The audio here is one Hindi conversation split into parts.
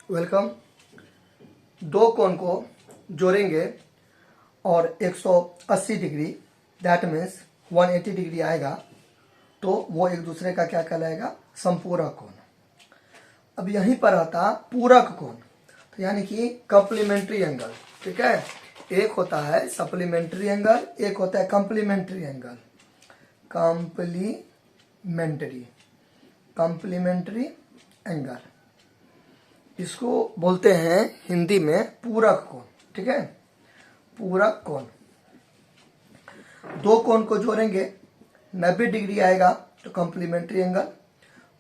वेलकम। दो कोण को जोड़ेंगे और 180 डिग्री दैट मीन्स 180 डिग्री आएगा तो वो एक दूसरे का क्या कहलाएगा? संपूरक कोण। अब यहीं पर आता पूरक कोण, तो यानी कि कॉम्प्लीमेंट्री एंगल। ठीक है, एक होता है सप्लीमेंट्री एंगल, एक होता है कॉम्प्लीमेंट्री एंगल। कॉम्प्लीमेंट्री एंगल, इसको बोलते हैं हिंदी में पूरक कोण। ठीक है, पूरक कोण। दो कोण को जोड़ेंगे 90 डिग्री आएगा तो कॉम्प्लीमेंट्री एंगल,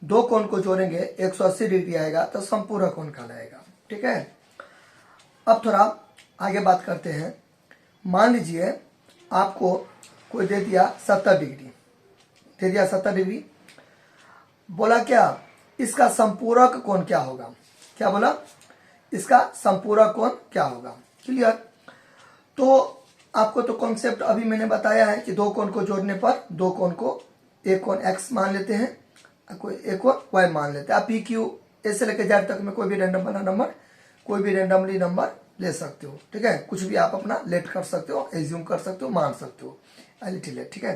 दो कोण को जोड़ेंगे 180 डिग्री आएगा तो संपूरक कोण कहलाएगा। ठीक है, अब थोड़ा आगे बात करते हैं। मान लीजिए आपको कोई दे दिया 70 डिग्री, दे दिया 70 डिग्री, बोला क्या इसका संपूरक कोण क्या होगा? क्या बोला? इसका संपूरक कोण क्या होगा? क्लियर? तो आपको तो कॉन्सेप्ट अभी मैंने बताया है कि दो कोण को जोड़ने पर दो कोण को, एक कोण x मान लेते हैं, कोई एक कोण y मान लेते हैं। आप PQ ऐसे लेके Z तक में कोई भी रैंडम वाला नंबर, कोई भी रैंडमली नंबर ले सकते हो। ठीक है, कुछ भी आप अपना लेट कर सकते हो, एज्यूम कर सकते हो, मान सकते हो लेट। ठीक है,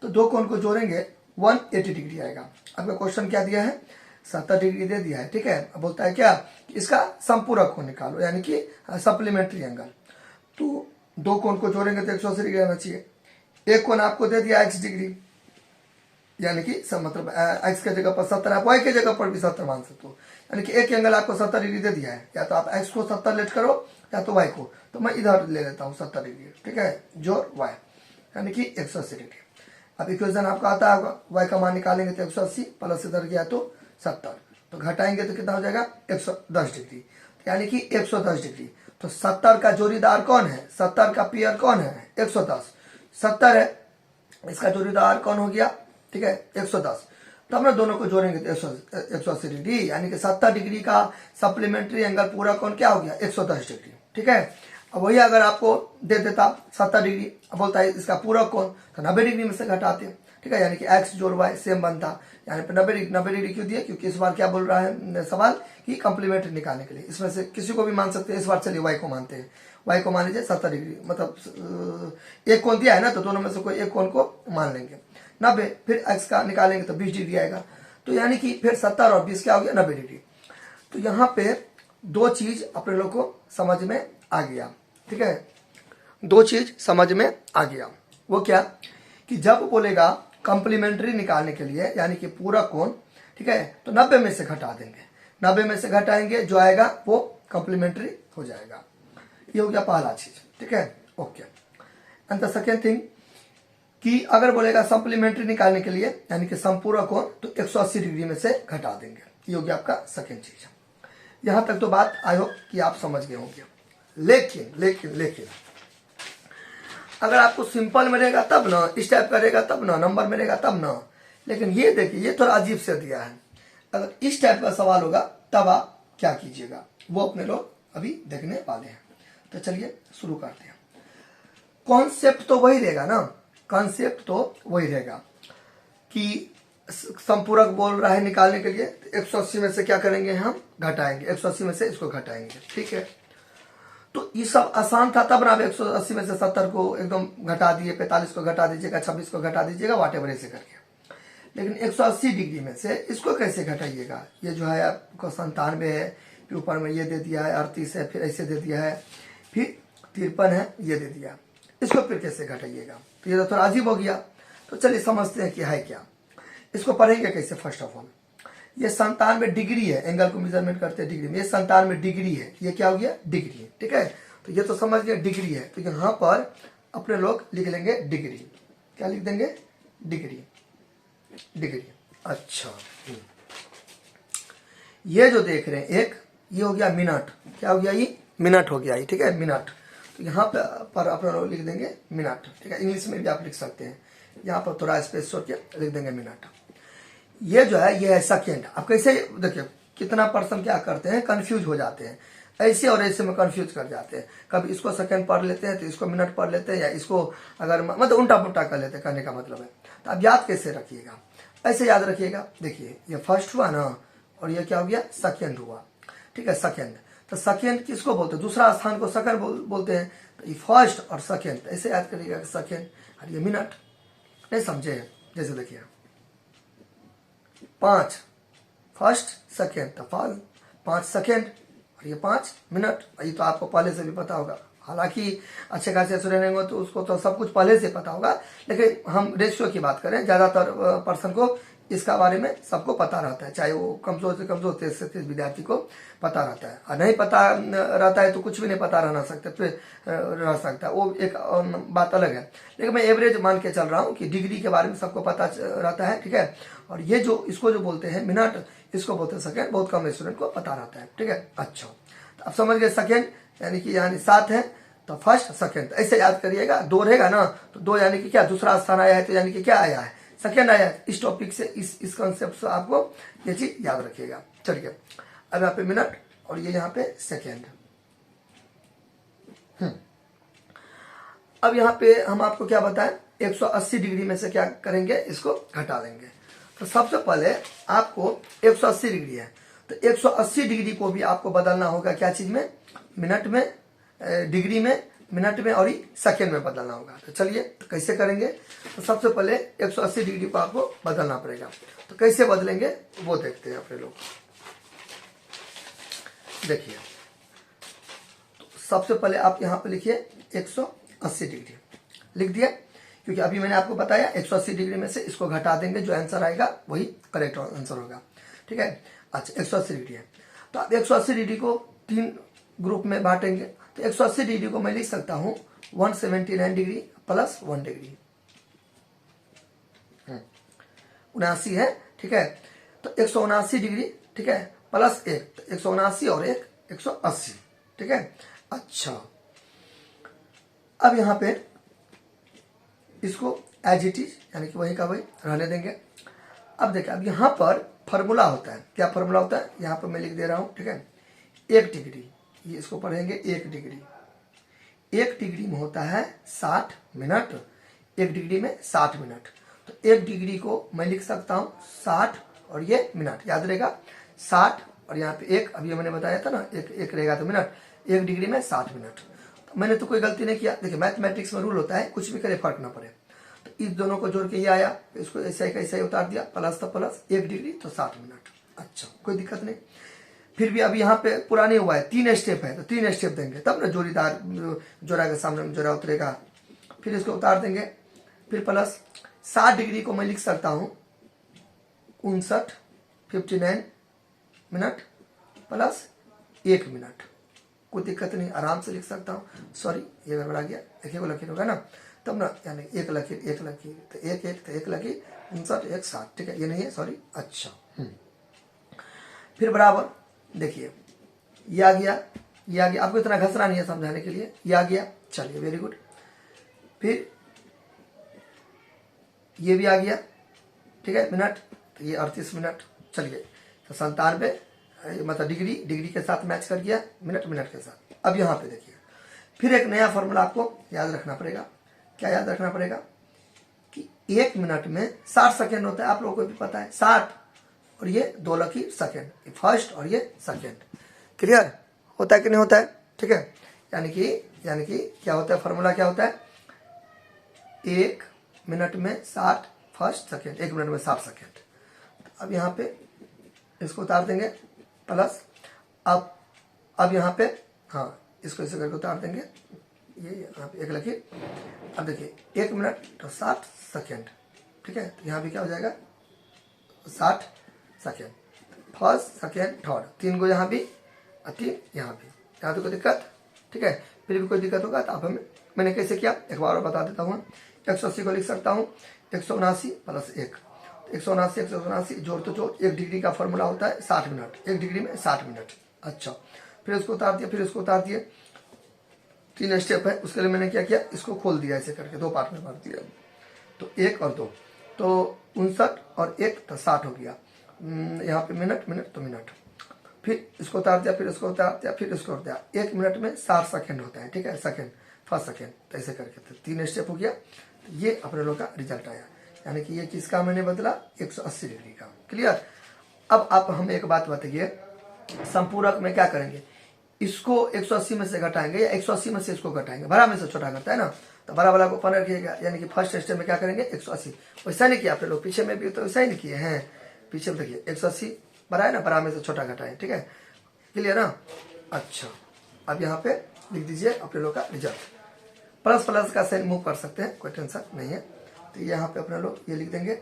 तो दो कोण को जोड़ेंगे 180 डिग्री आएगा। आपका क्वेश्चन क्या दिया है? 70 डिग्री दे दिया है। ठीक है, अब बोलता है क्या कि इसका संपूरक कोण निकालो, यानी कि सप्लीमेंट्री एंगल। तो दो कोण को जोड़ेंगे तो 180 डिग्री आना चाहिए। एक कोण आपको दे दिया x डिग्री, यानी कि मतलब x के जगह पर 70, आप y के जगह पर भी 70 मान सकते हो। यानी कि एक एंगल आपको 70 डिग्री दे दिया है, या तो आप x को 70 लेट करो या तो y को, तो मैं इधर ले लेता हूँ 70 डिग्री। ठीक है, जोड़ y यानी कि 180 डिग्री। अब इक्वेशन आपका आता है, y का मान निकालेंगे तो 180 प्लस इधर गया तो 70, तो घटाएंगे तो कितना हो जाएगा? 110 डिग्री, यानी कि 110 डिग्री। तो 70 का जोड़ीदार कौन है? 70 का पेयर कौन है? 110। 70 है, इसका जोड़ीदार कौन हो गया? ठीक है, 110। तो हम दोनों को जोड़ेंगे तो 180 डिग्री, यानी कि 70 डिग्री का सप्लीमेंट्री एंगल पूरा कोण क्या हो गया? 110 डिग्री। ठीक है, अब वही अगर आपको दे देता 70 डिग्री, अब बोलता है इसका पूरा कोण, तो 90 डिग्री में से घटाते हैं। ठीक है, यानी कि x जोड़ y सेम बनता। यानी पे 90 डिग्री क्यों दिया? क्योंकि इस बार क्या बोल रहा है सवाल कि कॉम्प्लीमेंट्री निकालने के लिए इसमें से किसी को भी मान सकते हैं। इस बार चलिए y को मानते हैं, y को मान लीजिए 70 डिग्री, मतलब एक कोण दिया है ना, तो दोनों में से कोई एक कोण को मान लेंगे। 90, फिर x का निकालेंगे तो 20 डिग्री आएगा, तो यानी कि फिर 70 और 20 क्या हो गया? 90 डिग्री। तो यहाँ पे दो चीज अपने लोग को समझ में आ गया। ठीक है, दो चीज समझ में आ गया। वो क्या कि जब बोलेगा कॉम्प्लीमेंट्री निकालने के लिए, यानी कि पूरा कोण, ठीक है, तो 90 में से घटा देंगे, 90 में से घटाएंगे, जो आएगा वो कॉम्प्लीमेंट्री हो जाएगा। ये हो गया पहला चीज। ठीक है, okay. And the second thing कि अगर बोलेगा सप्लीमेंट्री निकालने के लिए, यानी कि संपूरक कोण, तो 180 डिग्री में से घटा देंगे। ये हो गया आपका सेकेंड चीज। यहां तक तो बात आई होप कि आप समझ गए होंगे। लेकिन अगर आपको सिंपल मिलेगा तब ना, इस टाइप करेगा तब ना, नंबर मिलेगा तब ना। लेकिन ये देखिए, ये थोड़ा अजीब से दिया है। अगर इस टाइप का सवाल होगा तब आप क्या कीजिएगा, वो अपने लोग अभी देखने वाले हैं। तो चलिए शुरू करते हैं। कॉन्सेप्ट तो वही रहेगा ना, कॉन्सेप्ट तो वही रहेगा कि संपूरक बोल रहा है निकालने के लिए, तो 180 में से क्या करेंगे? हम घटाएंगे, 180 में से इसको घटाएंगे। ठीक है, तो ये सब आसान था तब ना। आप 180 में से 70 को एकदम घटा दिए, 45 को घटा दीजिएगा, 26 को घटा दीजिएगा, वाटेवर ऐसे करके। लेकिन 180 डिग्री में से इसको कैसे घटाइएगा? ये जो है आपको 97 है, फिर ऊपर में ये दे दिया है 38 है, फिर ऐसे दे दिया है, फिर 53 है, ये दे दिया, इसको फिर कैसे घटाइएगा? तो ये तो थोड़ा अजीब हो गया। तो चलिए समझते हैं कि है क्या। इसको पढ़ेंगे कैसे? फर्स्ट ऑफ ऑल, ये 97 डिग्री है, एंगल को मेजरमेंट करते हैं डिग्री में। ये 97 डिग्री है, ये क्या हो गया? डिग्री है। ठीक है, तो ये तो समझ गए डिग्री है, तो यहां पर अपने लोग लिख लेंगे डिग्री। क्या लिख देंगे? डिग्री। अच्छा, ये जो देख रहे हैं एक, ये हो गया मिनट। क्या हो गया? ये मिनट हो गया। ये ठीक है, मिनट। तो यहाँ पर अपने लोग लिख देंगे मिनट। ठीक है, इंग्लिश में भी आप लिख सकते हैं, यहाँ पर थोड़ा स्पेस छोड़ के लिख देंगे मिनट। ये जो है, ये है सेकेंड। अब कैसे देखिए, कितना पर्सन क्या करते हैं, कंफ्यूज हो जाते हैं, ऐसे और ऐसे में कंफ्यूज कर जाते हैं। कभी इसको सेकंड पढ़ लेते हैं तो इसको मिनट पढ़ लेते हैं, या इसको अगर मतलब उल्टा पुल्टा कर लेते हैं, करने का मतलब है। तो अब याद कैसे रखिएगा? ऐसे याद रखिएगा। देखिए, ये फर्स्ट हुआ ना, और ये क्या हो गया? सेकेंड हुआ। ठीक ठीक है, सेकेंड। तो सेकेंड किसको बोलते हैं, दूसरा स्थान को सेकेंड बोलते हैं। तो ये फर्स्ट और सेकेंड ऐसे याद करिएगा, सेकेंड और ये मिनट। नहीं समझे, जैसे देखिए 5 फर्स्ट सेकेंड, तो 5 सेकेंड और ये 5 मिनट। ये तो आपको पहले से भी पता होगा, हालांकि अच्छे खासे स्टूडेंट रहेंगे तो उसको तो सब कुछ पहले से पता होगा, लेकिन हम रेशियो की बात करें, ज़्यादातर पर्सन को इसका बारे में सबको पता रहता है, चाहे वो कमजोर से कमजोर, तेज से तेज विद्यार्थी को पता रहता है। और नहीं पता रहता है तो कुछ भी नहीं पता रहना सकता, फिर रह सकता है, वो एक बात अलग है। लेकिन मैं एवरेज मान के चल रहा हूँ कि डिग्री के बारे में सबको पता रहता है, ठीक है। और ये जो इसको जो बोलते हैं मिनट, इसको बोलते हैं सेकेंड, बहुत कम स्टूडेंट को पता रहता है, ठीक है। अच्छा, तो अब समझ गए, सेकेंड यानी कि यानी 7 है तो फर्स्ट सेकेंड, ऐसे याद करिएगा। 2 रहेगा ना तो 2 यानी कि क्या, दूसरा स्थान आया है तो यानी कि क्या आया है, सेकेंड आया है। इस टॉपिक से, इस कॉन्सेप्ट से आपको ये चीज याद रखिएगा। चलिए, अब यहाँ पे मिनट और ये यहाँ पे सेकेंड। अब यहाँ पे हम आपको क्या बताएं, 180 डिग्री में से क्या करेंगे, इसको घटा देंगे। तो सबसे पहले आपको 180 डिग्री है, तो 180 डिग्री को भी आपको बदलना होगा क्या चीज में, मिनट में, डिग्री में, मिनट में और सेकेंड में बदलना होगा। तो चलिए, तो कैसे करेंगे, तो सबसे पहले 180 डिग्री को आपको बदलना पड़ेगा। तो कैसे बदलेंगे वो देखते हैं अपने लोग। देखिए, तो सबसे पहले आप यहाँ पे लिखिए 180 डिग्री, लिख दिया, क्योंकि अभी मैंने आपको बताया 180 डिग्री में से इसको घटा देंगे, जो आंसर आएगा वही करेक्ट आंसर होगा, ठीक है। अच्छा, 180 डिग्री है, तो आप 180 डिग्री को 3 ग्रुप में बांटेंगे। तो 180 डिग्री को मैं लिख सकता हूं 179 डिग्री प्लस 1 डिग्री, 79 है, ठीक है। तो 179 डिग्री, ठीक है, प्लस 1, तो 179 और 1 180, ठीक है। अच्छा, अब यहां पे इसको एज इट इज यानी कि वही का वही रहने देंगे। अब देखिए, अब यहां पर फॉर्मूला होता है, क्या फॉर्मूला होता है, यहां पर मैं लिख दे रहा हूं, ठीक है। 1 डिग्री, ये इसको पढ़ेंगे 1 डिग्री, 1 डिग्री में होता है 60 मिनट, 1 डिग्री में 60 मिनट। तो 1 डिग्री को मैं लिख सकता हूं 60 और ये मिनट, याद रहेगा 60 और यहाँ पे 1, अभी मैंने बताया था ना, एक रहेगा तो मिनट, 1 डिग्री में 60 मिनट। तो मैंने तो कोई गलती नहीं किया। देखिए, मैथमेटिक्स में रूल होता है, कुछ भी करे फर्क ना पड़े। तो इस दोनों को जोड़ के ये आया, इसको ऐसा ही कैसा ही उतार दिया, प्लस तो प्लस, 1 डिग्री तो 60 मिनट। अच्छा, कोई दिक्कत नहीं। फिर भी अभी यहाँ पे पूरा नहीं हुआ है, 3 स्टेप है, तो 3 स्टेप देंगे तब ना जोड़ीदार जोड़ा के सामने में जोड़ा उतरेगा। फिर इसको उतार देंगे, फिर प्लस 60 डिग्री को मैं लिख सकता हूँ 59 मिनट प्लस 1 मिनट, कोई दिक्कत नहीं, आराम से लिख सकता हूँ। सॉरी, ये गड़बड़ा गया, एक ही लकीर होगा ना, तब ना, यानी 1 लकीर तो 1 लकीर 59 1 60, ठीक है, ये नहीं है, सॉरी। अच्छा, फिर बराबर देखिए, ये आ गया, ये आ गया, आपको इतना घसना नहीं है समझाने के लिए, ये आ गया, चलिए वेरी गुड। फिर ये भी आ गया, ठीक है, मिनट, तो ये 38 मिनट। चलिए, तो 97 मतलब डिग्री के साथ मैच कर गया, मिनट के साथ। अब यहाँ पे देखिए, फिर एक नया फॉर्मूला आपको याद रखना पड़ेगा। क्या याद रखना पड़ेगा कि 1 मिनट में 60 सेकेंड होता है, आप लोगों को भी पता है, 60 और ये 2 लकीर सेकेंड, फर्स्ट और ये सेकेंड। क्लियर होता है कि नहीं होता है, ठीक है। यानी कि क्या होता है, फॉर्मूला क्या होता है, 1 मिनट में 60 फर्स्ट सेकेंड, 1 मिनट में 60 सेकेंड। अब यहाँ पे इसको उतार देंगे प्लस, अब यहाँ पे, हाँ, इसको ऐसे करके उतार देंगे, ये यहाँ पे 1 लकीर। अब देखिए, 1 मिनट तो 60 सेकेंड, ठीक है। तो यहाँ भी क्या हो जाएगा, 60 सेकेंड, फर्स्ट सेकेंड थर्ड, 3 को यहाँ भी और 3 यहाँ भी, यहाँ तो कोई दिक्कत, ठीक है। फिर भी कोई दिक्कत होगा तो आप हमें, मैंने कैसे किया एक बार और बता देता हूँ। 180 को लिख सकता हूँ 179 प्लस 1, 179 जोड़ तो जोड़, 1 डिग्री का फॉर्मूला होता है 60 मिनट, 1 डिग्री में 60 मिनट। अच्छा, फिर उसको उतार दिया, फिर उसको उतार दिए, 3 स्टेप है, उसके लिए मैंने क्या किया, इसको खोल दिया, ऐसे करके 2 पार्ट में बांट दिया, तो 1 और 2, तो 59 और 1 तो 60 हो गया। यहाँ पे मिनट तो मिनट, फिर इसको उतार दिया, फिर इसको उतार दिया, फिर इसको उतार दिया। 1 मिनट में 60 सेकेंड होता है, ठीक है, सेकेंड फर्स्ट सेकेंड, तो ऐसे करके तो 3 स्टेप हो गया। तो ये अपने लोग का रिजल्ट आया, यानी कि ये किसका मैंने बदला, 180 डिग्री का। क्लियर। अब आप हमें एक बात बताइए संपूरक में क्या करेंगे, इसको 180 में से घटाएंगे या 180 में से इसको घटाएंगे, बड़ा में से छोटा घटता है ना, तो बड़ा वाला को ऊपर रखिएगा, यानी कि फर्स्ट स्टेप में क्या करेंगे 180। वैसा नहीं किया आप लोग, पीछे में भी तो वैसा ही नहीं किए हैं, पीछे में देखिए 180 बड़ा है ना, बड़ा में से छोटा घटाएं, ठीक है, क्लियर ना। अच्छा, अब यहाँ पे लिख दीजिए अपने लोग का रिजल्ट, प्लस प्लस का साइन मूव कर सकते हैं, कोई टेंशन नहीं है। तो यहाँ पे अपने लोग ये लिख देंगे,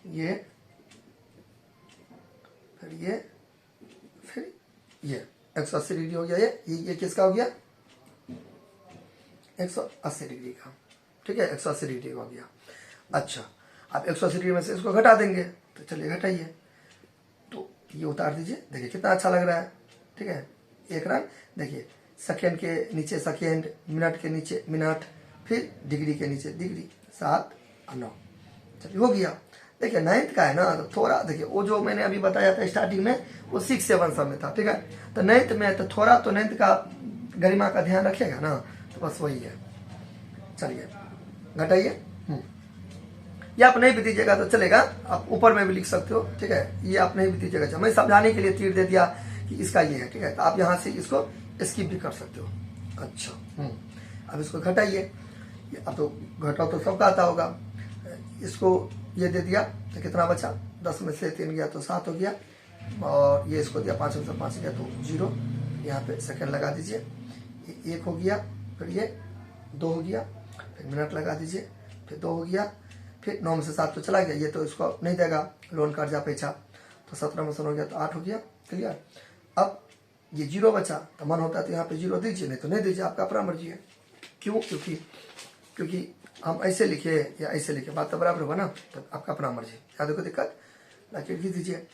ये फिर ये 180 डिग्री हो गया, ये किसका हो गया 180 डिग्री का, ठीक है 180 डिग्री हो गया। अच्छा, आप 180 डिग्री में से इसको घटा देंगे, तो चलिए घटाइए, तो ये उतार दीजिए, देखिए कितना अच्छा लग रहा है, ठीक है। एक रंग देखिए, सेकेंड के नीचे सेकेंड, मिनट के नीचे मिनट, फिर डिग्री के नीचे डिग्री, 7 और 9, चलिए हो गया। देखिए 9th का है ना, तो थोड़ा देखिए वो जो मैंने अभी बताया था स्टार्टिंग में वो 6 7 सब में था, ठीक है, तो 9th में तो थोड़ा तो 9th का गरिमा का ध्यान रखिएगा ना, तो बस वही है। चलिए घटाइए, ये आप नहीं भी दीजिएगा तो चलेगा, आप ऊपर में भी लिख सकते हो, ठीक है, ये आप नहीं भी दीजिएगा, मैं समझाने के लिए तीर दे दिया कि इसका ये है, ठीक है, तो आप यहाँ से इसको स्किप भी कर सकते हो। अच्छा, अब इसको घटाइए, अब तो घटाओ तो सबका आता होगा, इसको ये दे दिया तो कितना बचा, 10 में से 3 गया तो 7 हो गया, और ये इसको दिया 5 में से 5 गया तो 0, यहाँ पे सेकंड लगा दीजिए, ये 1 हो गया, फिर ये 2 हो गया, फिर मिनट लगा दीजिए, फिर 2 हो गया, फिर 9 में से 7 तो चला गया, ये तो इसको नहीं देगा, लोन कर्जा पैसा, तो 17 में से हो गया तो 8 हो गया, क्लियर। अब ये 0 बचा, तो मन होता है तो यहाँ पे 0 दीजिए, नहीं तो नहीं दीजिए, आपका अपना मर्जी है। क्यों, क्योंकि हम ऐसे लिखे या ऐसे लिखे, बात तो बराबर होगा ना, तो आपका अपना मर्जी, यहाँ देखो दिक्कत, लाके लिख दीजिए।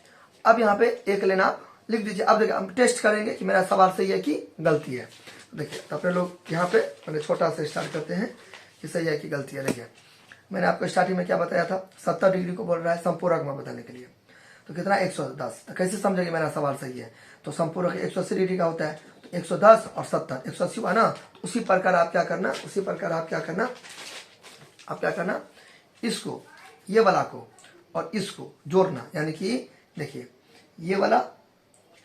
अब यहाँ पे एक लेना आप लिख दीजिए। अब देखिए हम टेस्ट करेंगे कि मेरा सवाल सही है कि गलती है। देखिए तो अपने लोग यहाँ पे मैंने छोटा से स्टार्ट करते हैं कि सही है कि गलती है। देखिए मैंने आपको स्टार्टिंग में क्या बताया था, 70 डिग्री को बोल रहा है संपूरक में बताने के लिए, तो कितना 110, तो कैसे समझेंगे मेरा सवाल सही है, तो संपूरक 180 डिग्री का होता है, तो 110 और 70 180 हुआ ना, तो उसी प्रकार आप क्या करना, इसको ये वाला को और इसको जोड़ना, यानी कि देखिए ये वाला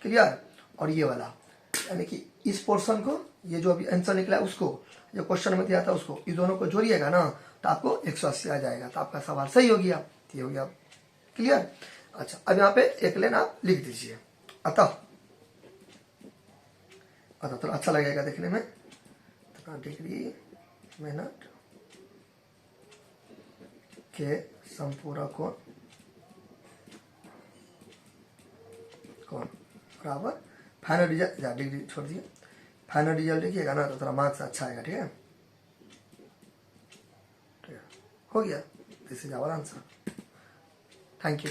क्लियर और ये वाला, यानी कि इस पोर्शन को, ये जो अभी आंसर निकला है उसको, जो क्वेश्चन में दिया था उसको, इस दोनों को जोड़िएगा ना तो आपको 180 आ जाएगा, तो आपका सवाल सही हो गया, ये हो गया क्लियर। अच्छा, अब यहाँ पे एक लेन आप लिख दीजिए, अतः तो अच्छा लगेगा देखने में, डिग्री मिनट के संपूरक कोण बराबर फाइनल रिजल्ट, डिग्री छोड़ दिए, फाइनल रिजल्ट लिखिएगा ना तो थोड़ा मार्क्स अच्छा आएगा, ठीक है, हो गया, this is our answer, thank you.